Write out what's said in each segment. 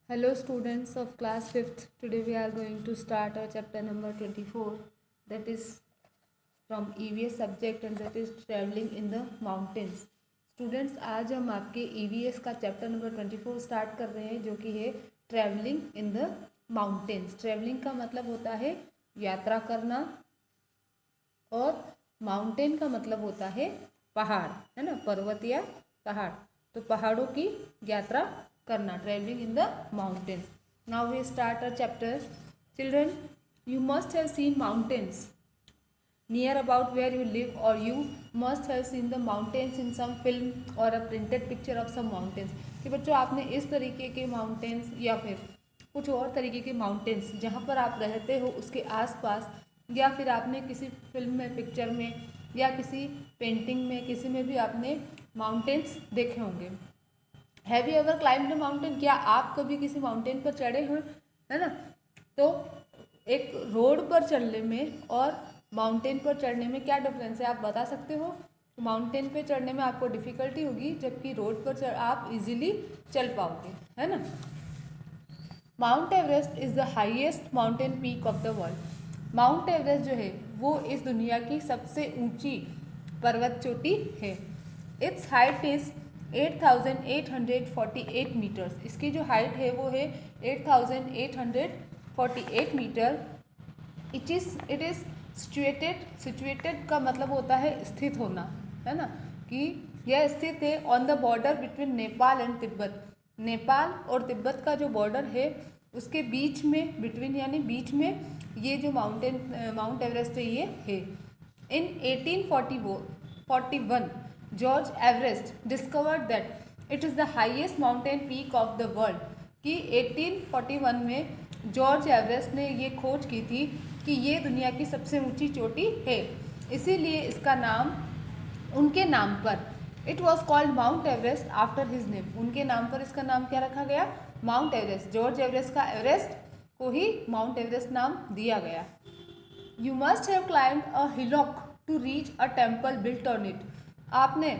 Hello students of class 5th. Today we are going to start our chapter number 24, that is from EVS subject, and that is traveling in the mountains. Students, आज हम आपके EVS का chapter number 24 start कर रहे हैं, जो कि है travelling in the mountains. Travelling का मतलब होता है यात्रा करना, और माउंटेन का मतलब होता है पहाड़, है ना, पर्वत या पहाड़। तो पहाड़ों की यात्रा करना, travelling in the mountains. Now we start our chapter. Children, you must have seen mountains near about where you live, or you must have seen the mountains in some film or a printed picture of some mountains। कि बच्चों, आपने इस तरीके के mountains या फिर कुछ और तरीके के माउंटेन्स जहाँ पर आप रहते हो उसके आसपास, या फिर आपने किसी फिल्म में, पिक्चर में, या किसी पेंटिंग में, किसी में भी आपने माउंटेन्स देखे होंगे। Have you ever climbed a mountain? क्या आप कभी किसी माउंटेन पर चढ़े हैं, है ना? तो एक रोड पर चढ़ने में और माउंटेन पर चढ़ने में क्या डिफरेंस है, आप बता सकते हो? माउंटेन पे चढ़ने में आपको डिफ़िकल्टी होगी, जबकि रोड पर आप इजीली चल पाओगे, है ना? Mount Everest is the highest mountain peak of the world. Mount Everest जो है वो इस दुनिया की सबसे ऊंची पर्वत चोटी है। Its height is 8,848 meters. इसकी जो हाइट है वो है 8,848 मीटर। इट इज़ सिचुएटेड का मतलब होता है स्थित होना, है ना, कि यह स्थित है on the border between Nepal and Tibet. Nepal और तिब्बत का जो बॉर्डर है उसके बीच में, बिटवीन यानी बीच में, ये जो माउंट एवरेस्ट है ये है। इन 1841 George Everest discovered that it is the highest mountain peak of the world. कि 1841 में जॉर्ज एवरेस्ट ने ये खोज की थी कि ये दुनिया की सबसे ऊंची चोटी है, इसीलिए इसका नाम उनके नाम पर, it was called mount Everest after his name. उनके नाम पर इसका नाम क्या रखा गया? Mount Everest. जॉर्ज एवरेस्ट का एवरेस्ट को ही माउंट एवरेस्ट नाम दिया गया। You must have climbed a hillock to reach a temple built on it. आपने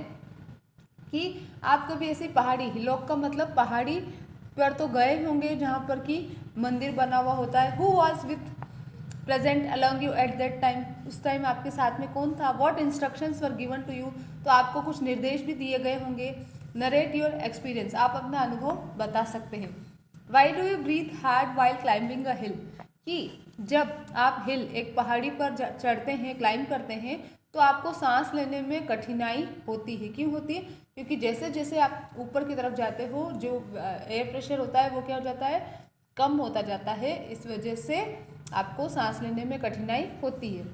कि आप कभी ऐसी पहाड़ी, हिलॉक का मतलब पहाड़ी पर तो गए होंगे जहाँ पर कि मंदिर बना हुआ होता है। Who was with present along you at that time? उस टाइम आपके साथ में कौन था? What instructions were given to you? तो आपको कुछ निर्देश भी दिए गए होंगे। नरेट योर एक्सपीरियंस, आप अपना अनुभव बता सकते हैं। Why do you breathe hard while climbing a hill? कि जब आप हिल, एक पहाड़ी पर चढ़ते हैं, क्लाइंब करते हैं, तो आपको सांस लेने में कठिनाई होती है। क्यों होती है? क्योंकि जैसे जैसे आप ऊपर की तरफ जाते हो, जो एयर प्रेशर होता है वो क्या हो जाता है? कम होता जाता है। इस वजह से आपको सांस लेने में कठिनाई होती है।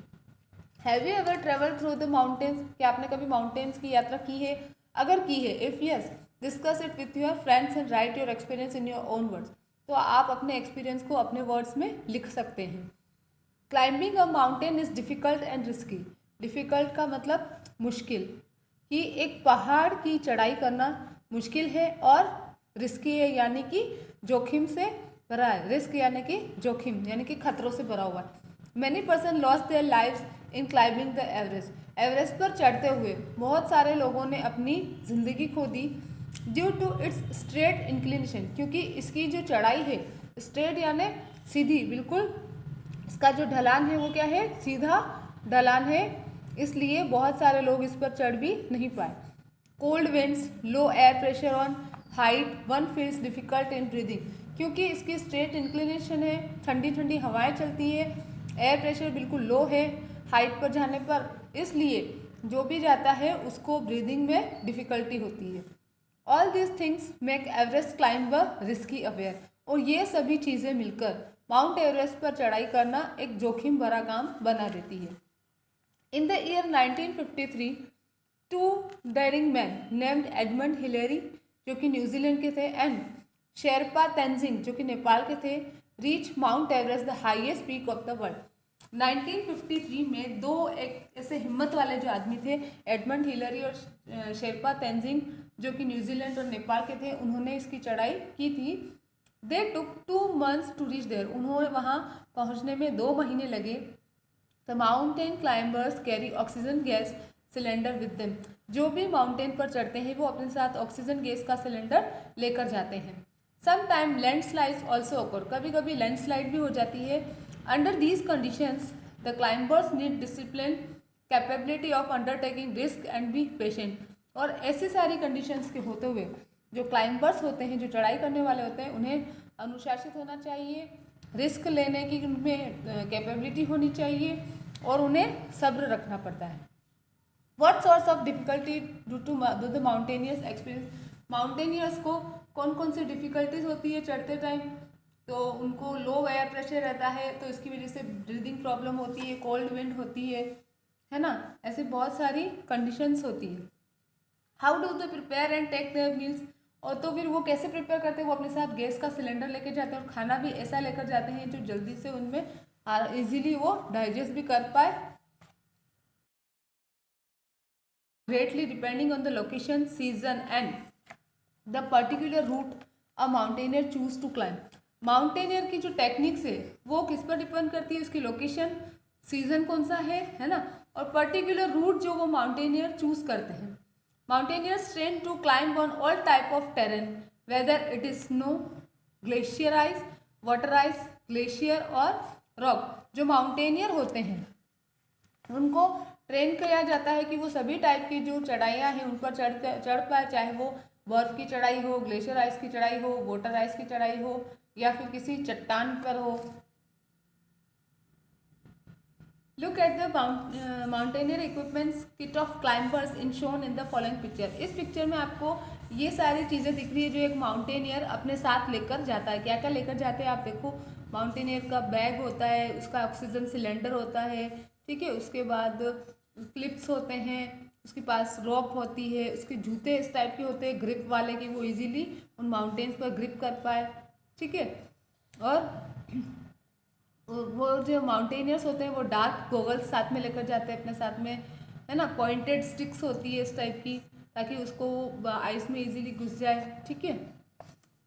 Have you ever travel through the mountains? क्या आपने कभी माउंटेन्स की यात्रा की है? अगर की है, if yes, discuss it with your friends and right your experience in your own words. तो आप अपने एक्सपीरियंस को अपने वर्ड्स में लिख सकते हैं। Climbing a mountain is difficult and risky. Difficult का मतलब मुश्किल, कि एक पहाड़ की चढ़ाई करना मुश्किल है, और रिस्की है यानी कि जोखिम से भरा है। रिस्क यानी कि जोखिम, यानी कि खतरों से भरा हुआ है। Many person lost their lives in climbing the Everest. Everest पर चढ़ते हुए बहुत सारे लोगों ने अपनी ज़िंदगी खो दी। Due to its straight inclination, क्योंकि इसकी जो चढ़ाई है, स्ट्रेट यानी सीधी, बिल्कुल इसका जो ढलान है वो क्या है? सीधा ढलान है, इसलिए बहुत सारे लोग इस पर चढ़ भी नहीं पाए। Cold winds, low air pressure on height, one feels difficult in breathing. क्योंकि इसकी स्ट्रेट इंक्लिनेशन है, ठंडी ठंडी हवाएं चलती है, एयर प्रेशर बिल्कुल लो है हाइट पर जाने पर, इसलिए जो भी जाता है उसको ब्रीदिंग में डिफ़िकल्टी होती है। All this things make Everest climb a risky affair. और ये सभी चीज़ें मिलकर माउंट एवरेस्ट पर चढ़ाई करना एक जोखिम भरा काम बना देती है। In the year 1953 two daring man named Edmund Hillary, जो कि न्यूजीलैंड के थे, एंड शेरपा तेंजिंग, जो कि नेपाल के थे, reach mount Everest the highest peak of the world. 1953 में दो एक ऐसे हिम्मत वाले जो आदमी थे, एडमंड हिलरी और शेरपा तेंजिंग, जो कि न्यूजीलैंड और नेपाल के थे, उन्होंने इसकी चढ़ाई की थी। दे टुक 2 months टू रीच देयर। उन्होंने वहाँ पहुँचने में 2 महीने लगे। The mountain climbers carry oxygen gas cylinder with them. जो भी माउंटेन पर चढ़ते हैं वो अपने साथ ऑक्सीजन गैस का सिलेंडर लेकर जाते हैं। समटाइम लैंडस्लाइड्स ऑल्सो ऑकर, कभी कभी लैंडस्लाइड भी हो जाती है। Under these conditions the climbers need discipline, capability of undertaking risk and be patient. और ऐसी सारी कंडीशंस के होते हुए जो क्लाइंबर्स होते हैं, जो चढ़ाई करने वाले होते हैं, उन्हें अनुशासित होना चाहिए, रिस्क लेने की उनमें कैपेबिलिटी होनी चाहिए और उन्हें सब्र रखना पड़ता है। What source of difficulty do the mountaineers experience, mountaineers को कौन कौन सी डिफिकल्टीज होती है चढ़ते टाइम? तो उनको लो एयर प्रेशर रहता है, तो इसकी वजह से ब्रीदिंग प्रॉब्लम होती है, कोल्ड विंड होती है ना, ऐसे बहुत सारी कंडीशंस होती है। How do they prepare and take their meals, और तो फिर वो कैसे प्रिपेयर करते हैं? वो अपने साथ गैस का सिलेंडर लेके जाते हैं और खाना भी ऐसा लेकर जाते हैं जो जल्दी से उनमें इजीली वो डाइजेस्ट भी कर पाए। Greatly depending on the location, season and the particular route a mountaineer choose to climb, mountaineer की जो टेक्निक्स है वो किस पर डिपेंड करती है? उसकी लोकेशन, सीजन कौन सा है ना, और पर्टिकुलर रूट जो वो माउंटेनियर चूज करते हैं। Mountaineers train to climb on all type of terrain whether it is snow, glacier ice, water ice, glacier और रॉक। जो माउंटेनियर होते हैं उनको ट्रेन किया जाता है कि वो सभी टाइप की जो चढ़ाइयाँ हैं उन पर चढ़ पाए, चाहे वो बर्फ़ की चढ़ाई हो, ग्लेशियर आइस की चढ़ाई हो, वाटर आइस की चढ़ाई हो, या फिर किसी चट्टान पर हो। Look at the mountaineer equipments kit of climbers in shown in the following picture. इस पिक्चर में आपको ये सारी चीज़ें दिख रही है जो एक माउंटेनियर अपने साथ लेकर जाता है। क्या क्या लेकर जाते हैं आप देखो, माउंटेनियर का बैग होता है, उसका ऑक्सीजन सिलेंडर होता है, ठीक है, उसके बाद क्लिप्स होते हैं, उसके पास रॉप होती है, उसके जूते इस टाइप के होते हैं ग्रिप वाले कि वो इजीली उन माउंटेन्स पर ग्रिप कर पाए, ठीक है। और वो जो माउंटेनियर्स होते हैं वो डार्क गॉगल्स साथ में लेकर जाते हैं अपने साथ में, है ना, पॉइंटेड स्टिक्स होती है इस टाइप की ताकि उसको आइस में इजीली घुस जाए, ठीक है।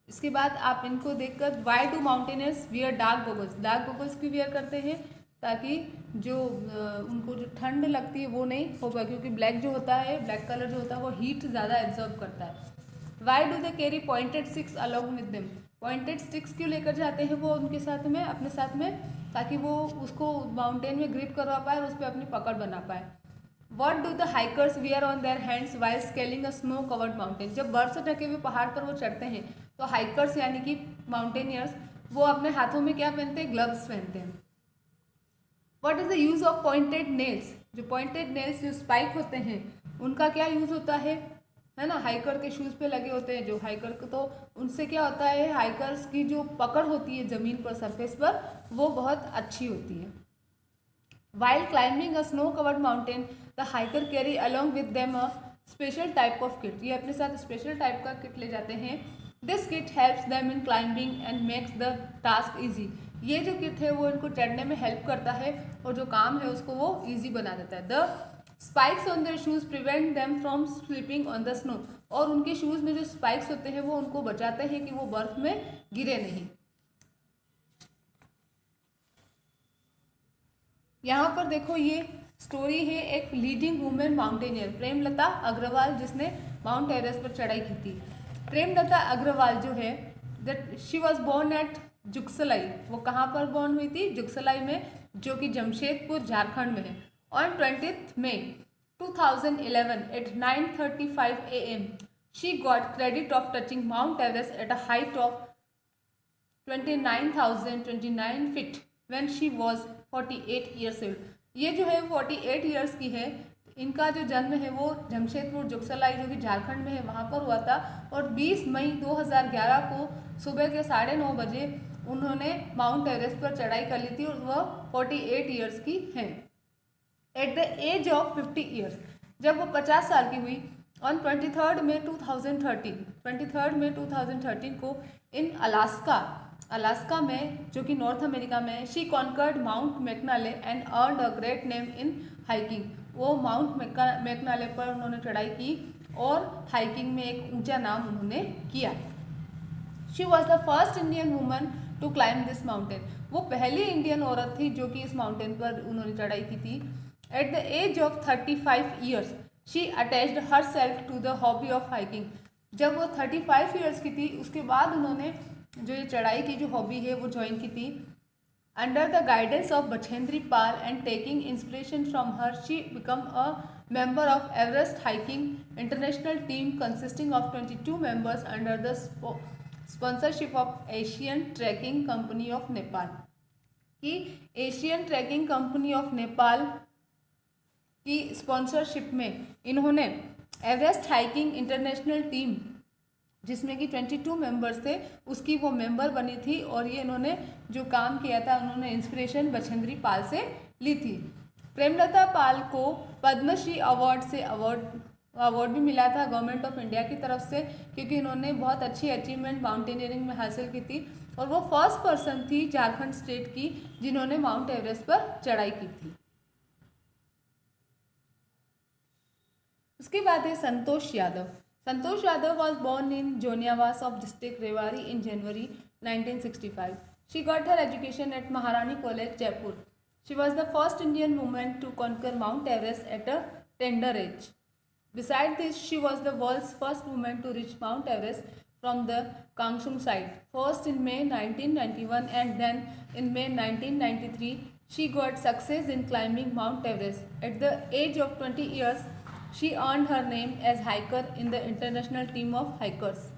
इसके बाद आप इनको देखकर, why do mountaineers wear dark goggles, dark goggles क्यों वियर करते हैं? ताकि जो उनको जो ठंड लगती है वो नहीं हो पाए, क्योंकि ब्लैक जो होता है, ब्लैक कलर जो होता है वो हीट ज़्यादा एब्जॉर्ब करता है। Why do they carry pointed sticks along with them, pointed sticks क्यों लेकर जाते हैं वो उनके साथ में, अपने साथ में, ताकि वो उसको माउंटेन में ग्रिप करवा पाए और उस पर अपनी पकड़ बना पाए। What do the hikers wear on their hands while scaling a snow covered mountain, जब बर्फ से ढके हुए पहाड़ पर वो चढ़ते हैं तो हाइकर्स यानी कि माउंटेनियर्स वो अपने हाथों में क्या पहनते हैं? ग्लव्स पहनते हैं। What is the use of pointed nails, जो पॉइंटेड नेल्स जो स्पाइक होते हैं उनका क्या यूज़ होता है ना, हाइकर के शूज़ पे लगे होते हैं जो हाइकर को, तो उनसे क्या होता है, हाइकर्स की जो पकड़ होती है ज़मीन पर, सरफेस पर, वो बहुत अच्छी होती है। While climbing a snow covered mountain the hiker carry along with them a special type of kit, ये अपने साथ स्पेशल टाइप का किट ले जाते हैं। This kit helps them in climbing and makes the task easy, ये जो kit है वो इनको चढ़ने में हेल्प करता है और जो काम है उसको वो ईजी बना देता है। The spikes on their shoes prevent them from slipping on the snow, और उनके शूज़ में जो स्पाइक्स होते हैं वो उनको बचाते हैं कि वो बर्फ में गिरे नहीं। यहाँ पर देखो ये स्टोरी है एक leading women mountaineer Premlata Agarwal, जिसने माउंट एवरेस्ट पर चढ़ाई की थी। प्रेमलता अग्रवाल जो है, that she was born at Jugsalai, वो कहाँ पर बॉर्न हुई थी? जुगसलाई में, जो कि जमशेदपुर झारखंड में है। On 20 May 2011 at 9:35 AM she got credit of touching Mount Everest at a height of 29,029 feet when she was 48 years old। ये जो है 48 ईयर्स की है। इनका जो जन्म है वो जमशेदपुर जुगसलाई जो कि झारखंड में है वहाँ पर हुआ था, और 20 मई 2011 को सुबह के 9:30 बजे उन्होंने माउंट एवरेस्ट पर चढ़ाई कर ली थी और वह 48 ईयर्स की हैं। At the age of 50 years, जब वो 50 साल की हुई, ऑन 23 मई 2013 को इन अलास्का में, जो कि नॉर्थ अमेरिका में है, she conquered Mount McKinley and earned a great name in hiking, वो माउंट मैकनाले पर उन्होंने चढ़ाई की और हाइकिंग में एक ऊंचा नाम उन्होंने किया। She was the first Indian woman to climb this mountain, वो पहली इंडियन औरत थी जो कि इस माउंटेन पर उन्होंने चढ़ाई की थी। At the age of 35 years she attached herself to the hobby of hiking, जब वो 35 ईयर्स की थी उसके बाद उन्होंने जो ये चढ़ाई की जो हॉबी है वो ज्वाइन की थी। Under the guidance of Bachendri Pal and taking inspiration from her she become a member of Everest hiking international team consisting of 22 members under the sponsorship of Asian Trekking Company of Nepal। कि Asian trekking company of Nepal की sponsorship में इन्होंने Everest hiking international team जिसमें कि 22 members थे उसकी वो member बनी थी। और ये इन्होंने जो काम किया था उन्होंने इंस्पिरेशन बछेंद्री पाल से ली थी। प्रेमलता पाल को पद्मश्री अवार्ड भी मिला था गवर्नमेंट ऑफ इंडिया की तरफ से, क्योंकि इन्होंने बहुत अच्छी अचीवमेंट माउंटेनियरिंग में हासिल की थी और वो फर्स्ट पर्सन थी झारखंड स्टेट की जिन्होंने माउंट एवरेस्ट पर चढ़ाई की थी। उसके बाद है Santosh Yadav. Santosh Yadav was born in Joniawas of district Rewari in January 1965। She got her education at Maharani college Jaipur. She was the first Indian woman to conquer Mount Everest at a tender age. Besides this, she was the world's first woman to reach Mount Everest from the Kangsung side. First in May 1991 and then in May 1993, she got success in climbing Mount Everest. At the age of 20 years, she earned her name as hiker in the international team of hikers.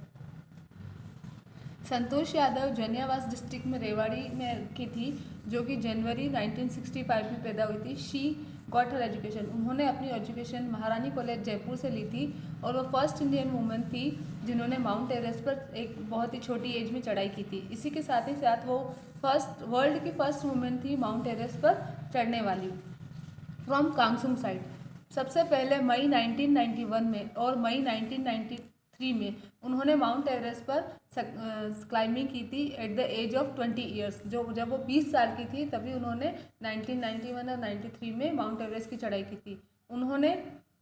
Santosh Yadav Joniawas district में रेवाड़ी में की थी जो कि जनवरी 1965 में पैदा हुई थी। शी गॉट हर एजुकेशन, उन्होंने अपनी एजुकेशन महारानी कॉलेज जयपुर से ली थी और वो फर्स्ट इंडियन वुमेन थी जिन्होंने माउंट एवरेस्ट पर एक बहुत ही छोटी एज में चढ़ाई की थी। इसी के साथ ही साथ वो वर्ल्ड की फर्स्ट वुमेन थी माउंट एवरेस्ट पर चढ़ने वाली फ्रॉम कांगसुम साइड। सबसे पहले मई 1991 में और मई 1993 में उन्होंने माउंट एवरेस्ट पर क्लाइंबिंग की थी at the age of 20 years. जब वो 20 साल की थी तभी उन्होंने 1991 और 93 में माउंट एवरेस्ट की चढ़ाई की थी। उन्होंने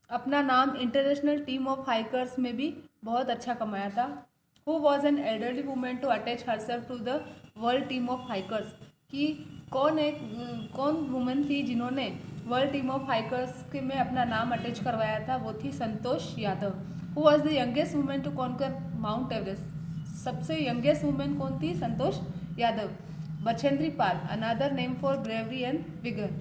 अपना नाम इंटरनेशनल टीम ऑफ हाइकर्स में भी बहुत अच्छा कमाया था। Who was an elderly women to attach herself to the world team of hikers, कि कौन वुमेन थी जिन्होंने वर्ल्ड टीम ऑफ हाइकर्स के में अपना नाम अटैच करवाया था, वो थी Santosh Yadav. Who was the youngest women to conquer Mount Everest, सबसे यंगेस्ट वुमेन कौन थी? Santosh Yadav. Bachendri Pal, another name for bravery and vigour.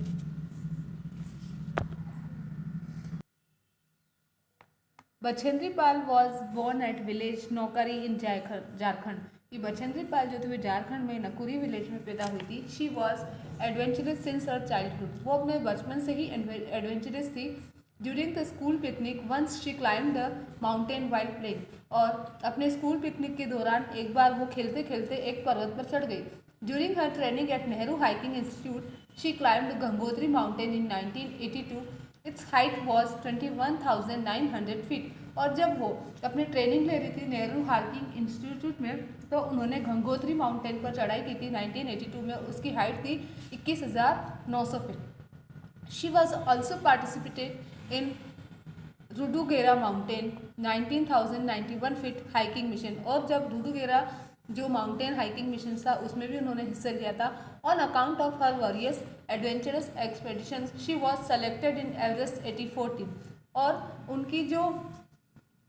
Bachendri Pal was born at village Nakuri in Jharkhand. कि बछेंद्री पाल जो थी वो झारखंड में नकुरी विलेज में पैदा हुई थी। She was adventurous since her childhood, वो अपने बचपन से ही एडवेंचरस थी। During the school picnic once she climb the mountain while playing, और अपने स्कूल पिकनिक के दौरान एक बार वो खेलते खेलते एक पर्वत पर चढ़ गई। During her training at Nehru hiking institute she climbed Gangotri mountain in 1982। It's height was 21,900 feet. और जब वो अपनी ट्रेनिंग ले रही थी नेहरू हाइकिंग इंस्टीट्यूट में तो उन्होंने गंगोत्री माउंटेन पर चढ़ाई की थी 1982 में। उसकी हाइट थी 21,900 feet. She was also participated in Rudugaira mountain 19,091 feet hiking mission, और जब रुडुगेरा जो माउंटेन हाइकिंग मिशन था उसमें भी उन्होंने हिस्सा लिया था। On account of her various adventurous expedition she was selected in Everest 84 team, और उनकी जो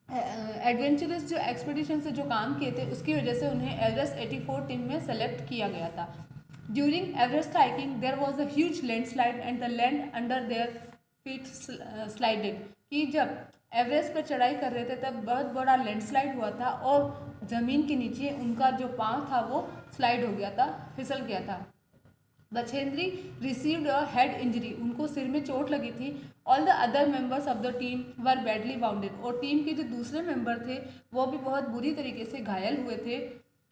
एडवेंचरस जो एक्सपेडिशन से जो काम किए थे उसकी वजह से उन्हें एवरेस्ट 84 टीम में सेलेक्ट किया गया था। During Everest hiking there was a huge landslide and the land under their feet slided, कि जब एवरेस्ट पर चढ़ाई कर रहे थे तब बहुत बड़ा लैंडस्लाइड हुआ था और ज़मीन के नीचे उनका जो पाँव था वो स्लाइड हो गया था, फिसल गया था। Bachendri received a head injury, उनको सिर में चोट लगी थी। All the other members of the team were badly bounded, और टीम के जो दूसरे मेंबर थे वो भी बहुत बुरी तरीके से घायल हुए थे।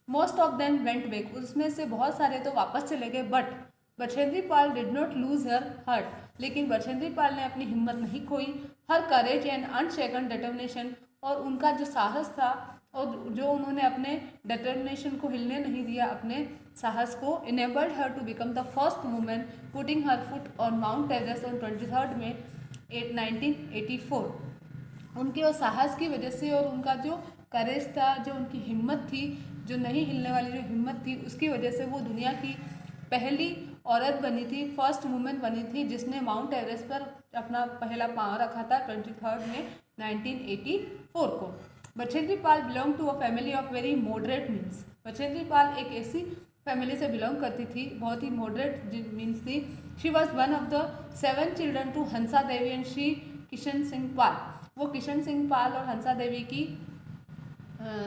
Most of them went back, उसमें से बहुत सारे तो वापस चले गए, but Bachendri Pal did not lose her heart, लेकिन बछेंद्री पाल ने अपनी हिम्मत नहीं खोई। हर करेज एंड अनशेकन डिटर्मिनेशन, और उनका जो साहस था और जो उन्होंने अपने डिटर्मिनेशन को हिलने नहीं दिया, अपने साहस को, enabled her to become the first women putting her foot on mount Everest on 23 में 1984। उनके और साहस की वजह से और उनका जो करेज था, जो उनकी हिम्मत थी, जो नहीं हिलने वाली जो हिम्मत थी, उसकी वजह से वो दुनिया की पहली औरत बनी थी, फर्स्ट वुमेन बनी थी जिसने माउंट एवरेस्ट पर अपना पहला पाँव रखा था 23 में 1984 को। Bachendri Pal belong to a family of very moderate means. Bachendri Pal एक ऐसी फैमिली से बिलोंग करती थी, बहुत ही मॉडरेट मीन्स थी। She was one of the 7 children to Hansa Devi and Shri Kishan Singh Pal. वो किशन सिंह पाल और हंसा देवी की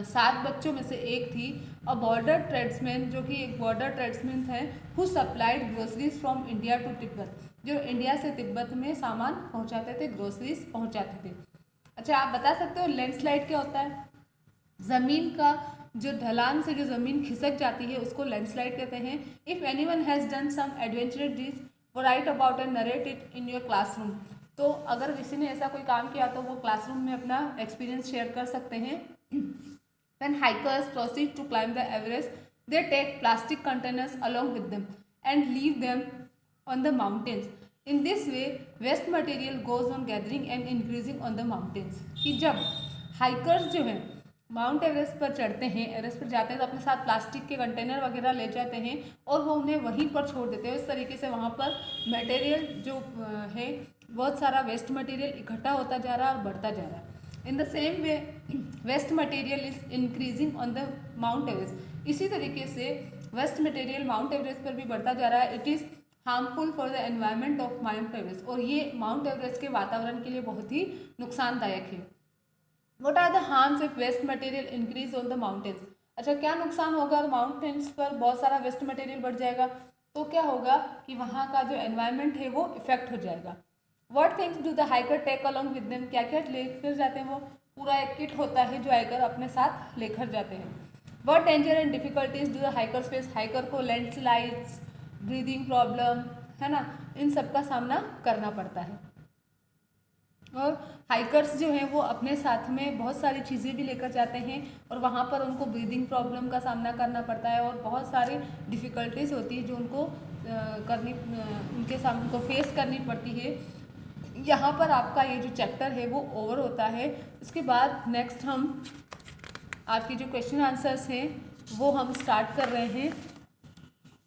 7 बच्चों में से एक थी। और बॉर्डर ट्रेड्समैन, जो कि एक बॉर्डर ट्रेड्समैन थे, who supplied groceries from India to Tibet, जो इंडिया से तिब्बत में सामान पहुंचाते थे, ग्रोसरीज पहुंचाते थे। अच्छा, आप बता सकते हो लैंडस्लाइड क्या होता है? ज़मीन का जो ढलान से जो ज़मीन खिसक जाती है उसको लैंडस्लाइड कहते हैं। If anyone has done some adventurous deeds write about and narrate it in your classroom. तो अगर किसी ने ऐसा कोई काम किया तो वो क्लासरूम में अपना एक्सपीरियंस शेयर कर सकते हैं। When hikers proceed to climb the Everest, they take plastic containers along with them and leave them on the mountains. In this way, waste material goes on gathering and increasing on the mountains. कि जब hikers जो हैं mount Everest पर चढ़ते हैं, Everest पर जाते हैं, तो अपने साथ प्लास्टिक के कंटेनर वगैरह ले जाते हैं और वो उन्हें वहीं पर छोड़ देते हैं। इस तरीके से वहाँ पर मटेरियल जो है, बहुत सारा वेस्ट मटेरियल इकट्ठा होता जा रहा है और बढ़ता जा रहा है। In the same way waste material is increasing on the mount Everest. इसी तरीके से वेस्ट मटेरियल माउंट एवरेस्ट पर भी बढ़ता जा रहा है। It is harmful for the environment of mount Everest, और ये माउंट एवरेस्ट के वातावरण के लिए बहुत ही नुकसानदायक है। What are the harms if waste material increase on the mountains? अच्छा, क्या नुकसान होगा? माउंटेन्स पर बहुत सारा वेस्ट मटेरियल बढ़ जाएगा तो क्या होगा कि वहाँ का जो एनवायरनमेंट है वो इफेक्ट हो जाएगा। What things do the hiker take along with them? क्या क्या लेकर जाते हैं? वो पूरा एक किट होता है जो हाइकर अपने साथ लेकर जाते हैं। What danger and difficulties do the hikers face? Hiker को लैंडस्लाइड्स, ब्रीदिंग प्रॉब्लम, है ना, इन सब का सामना करना पड़ता है। और हाइकर्स जो हैं वो अपने साथ में बहुत सारी चीज़ें भी लेकर जाते हैं और वहाँ पर उनको ब्रीदिंग प्रॉब्लम का सामना करना पड़ता है और बहुत सारी डिफ़िकल्टीज होती है जो उनको उनके सामने उनको फेस करनी पड़ती है। यहाँ पर आपका ये जो चैप्टर है वो ओवर होता है। इसके बाद नेक्स्ट हम आपकी जो क्वेश्चन आंसर्स हैं वो हम स्टार्ट कर रहे हैं।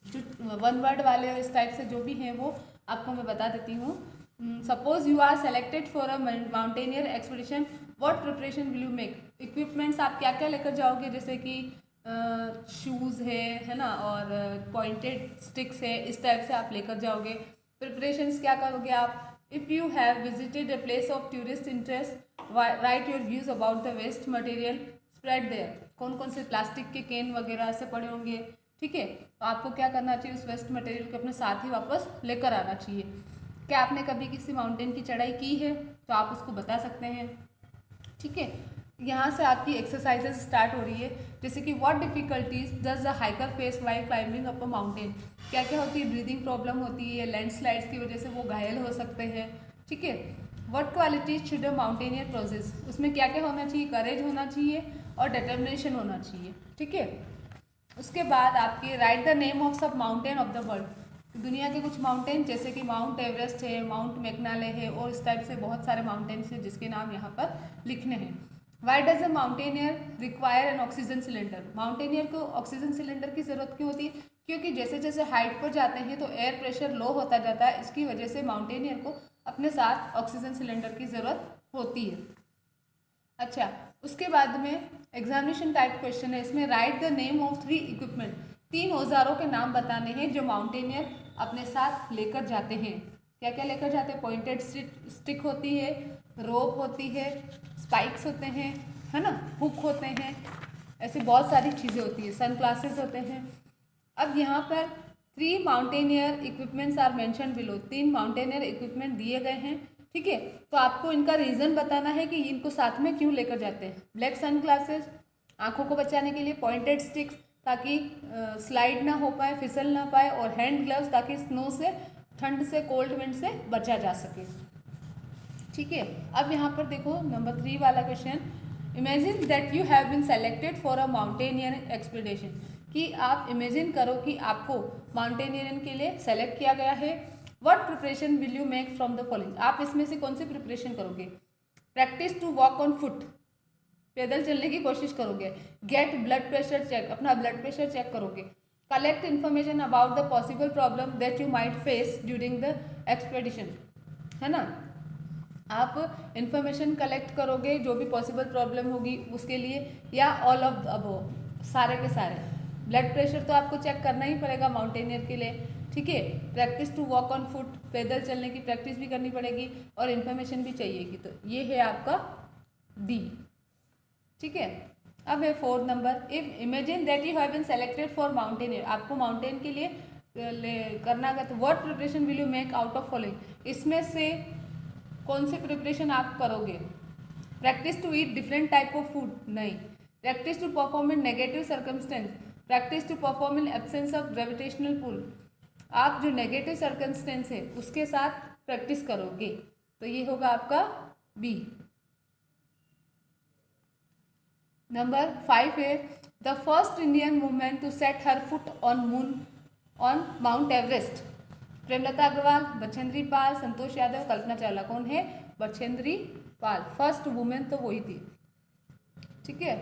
जो 1 वर्ड वाले इस टाइप से जो भी हैं वो आपको मैं बता देती हूँ। Suppose you are selected for a mountaineer expedition, what preparation will you make? Equipments आप क्या क्या लेकर जाओगे? जैसे कि शूज़ है ना, और पॉइंटेड स्टिक्स है, इस टाइप से आप लेकर जाओगे। प्रिपरेशंस क्या करोगे आप? If you have visited a place of tourist interest, write your views about the waste material spread there. कौन कौन से प्लास्टिक के कैन वगैरह से पड़े होंगे, ठीक है, तो आपको क्या करना चाहिए? उस वेस्ट मटेरियल को अपने साथ ही वापस लेकर आना चाहिए। क्या आपने कभी किसी माउंटेन की चढ़ाई की है तो आप उसको बता सकते हैं, ठीक है। यहाँ से आपकी एक्सरसाइजेज स्टार्ट हो रही है, जैसे कि what difficulties does the hiker face while climbing up a mountain? क्या क्या होती है? ब्रीदिंग प्रॉब्लम होती है, लैंडस्लाइड्स की वजह से वो घायल हो सकते हैं, ठीक है। What qualities should a mountaineer process? उसमें क्या क्या होना चाहिए? करेज होना चाहिए और डिटर्मिनेशन होना चाहिए, ठीक है। उसके बाद आपके राइट द नेम ऑफ सब माउंटेन ऑफ द वर्ल्ड। दुनिया के कुछ माउंटेन जैसे कि माउंट एवरेस्ट है, माउंट मैकनाले है और इस टाइप से बहुत सारे माउंटेन्स हैं जिसके नाम यहाँ पर लिखने हैं। Why does a mountaineer require an oxygen cylinder? Mountaineer को ऑक्सीजन सिलेंडर की ज़रूरत क्यों होती है? क्योंकि जैसे जैसे हाइट पर जाते हैं तो एयर प्रेशर लो होता जाता है, इसकी वजह से माउंटेनियर को अपने साथ ऑक्सीजन सिलेंडर की ज़रूरत होती है। अच्छा, उसके बाद में एग्जामिनेशन टाइप क्वेश्चन है, इसमें right the name of 3 equipment. 3 औजारों के नाम बताने हैं जो माउंटेनियर अपने साथ लेकर जाते हैं। क्या क्या लेकर जाते हैं? पॉइंटेड स्टिक होती है, रोप होती है, स्पाइक्स होते हैं, है ना, हुक होते हैं, ऐसी बहुत सारी चीज़ें होती हैं, सन ग्लासेस होते हैं। अब यहाँ पर 3 mountaineer equipments are mention below. 3 mountaineer equipment दिए गए हैं, ठीक है। तो आपको इनका रीज़न बताना है कि इनको साथ में क्यों लेकर जाते हैं। ब्लैक सन ग्लासेस आँखों को बचाने के लिए, पॉइंटेड स्टिक्स ताकि स्लाइड ना हो पाए, फिसल ना पाए, और हैंड ग्लव्स ताकि स्नो से, ठंड से, कोल्ड विंड से बचा जा सके, ठीक है। अब यहाँ पर देखो नंबर 3 वाला question, imagine that you have been selected for a mountaineering expedition. कि आप इमेजिन करो कि आपको माउंटेनियरिंग के लिए सेलेक्ट किया गया है। What preparation will you make from the following? आप इसमें से कौन सी प्रिपरेशन करोगे? Practice to walk on foot, पैदल चलने की कोशिश करोगे। गेट ब्लड प्रेशर चेक, अपना ब्लड प्रेशर चेक करोगे। Collect information about the possible problem that you might face during the expedition, है ना। आप इंफॉर्मेशन कलेक्ट करोगे जो भी पॉसिबल प्रॉब्लम होगी उसके लिए, या ऑल ऑफ अब सारे के सारे। ब्लड प्रेशर तो आपको चेक करना ही पड़ेगा माउंटेनियर के लिए, ठीक है। Practice to walk on foot, पैदल चलने की प्रैक्टिस भी करनी पड़ेगी और इन्फॉर्मेशन भी चाहिएगी। तो ये है आपका डी, ठीक है। अब है 4 number, if imagine that you have been selected for mountaineer, आपको माउंटेन के लिए करना है, तो what preparation will you make out of following, इसमें से कौन सी प्रिपरेशन आप करोगे। Practice to eat different type of food, नहीं। Practice to perform in negative circumstances, practice to perform in absence of gravitational pull, आप जो नेगेटिव सर्कमस्टेंस है उसके साथ प्रैक्टिस करोगे। तो ये होगा आपका बी। नंबर 5 है, the first Indian women to set her foot on mount Everest, Premlata Agarwal, Bachendri Pal, Santosh Yadav, Kalpana Chawla. कौन है? बछेंद्री पाल, फर्स्ट वुमेन तो वही थी, ठीक है।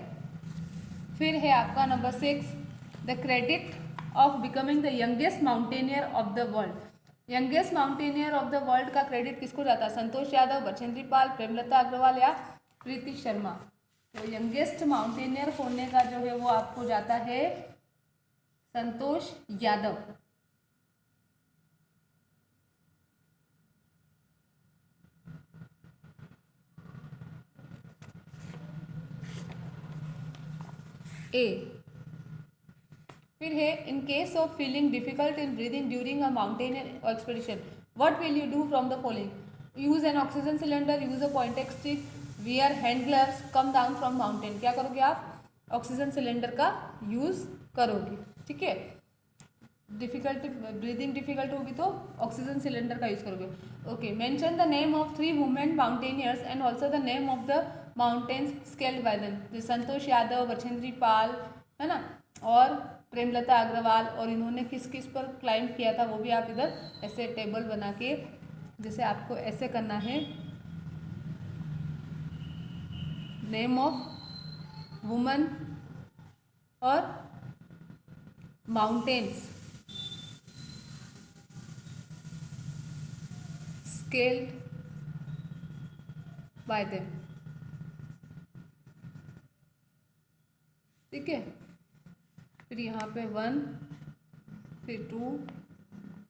फिर है आपका number 6, the credit of becoming the youngest mountaineer of the world, youngest mountaineer of the world का क्रेडिट किसको जाता है? संतोष यादव, बछेंद्री पाल, प्रेमलता अग्रवाल या प्रीति शर्मा। तो यंगेस्ट माउंटेनियर होने का जो है वो आपको जाता है संतोष यादव। ए। फिर है, in case of feeling difficult in breathing during a mountaineer expedition, what will you do from the following, use N oxygen cylinder, use a pointed stick, wear hand gloves, come down from mountain. क्या करोगे आप? Oxygen cylinder का use करोगे, ठीक है। Difficult breathing difficult होगी तो oxygen cylinder का यूज करोगे। Okay, mention the name of 3 women mountaineers and also the name of the mountains scaled by them. Santosh Yadav, Bachendri Pal, है ना, और प्रेमलता अग्रवाल, और इन्होंने किस किस पर क्लाइंब किया था वो भी आप इधर ऐसे टेबल बना के, जैसे आपको ऐसे करना है, नेम ऑफ वुमन और माउंटेन्स स्केल्ड बाय देम, ठीक है। फिर यहाँ पे 1, फिर 2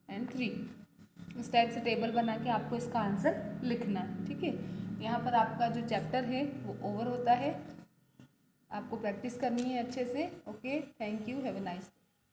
एंड 3, इस टाइप से टेबल बना के आपको इसका आंसर लिखना है, ठीक है। यहाँ पर आपका जो चैप्टर है वो ओवर होता है, आपको प्रैक्टिस करनी है अच्छे से। Okay, thank you, have a nice day.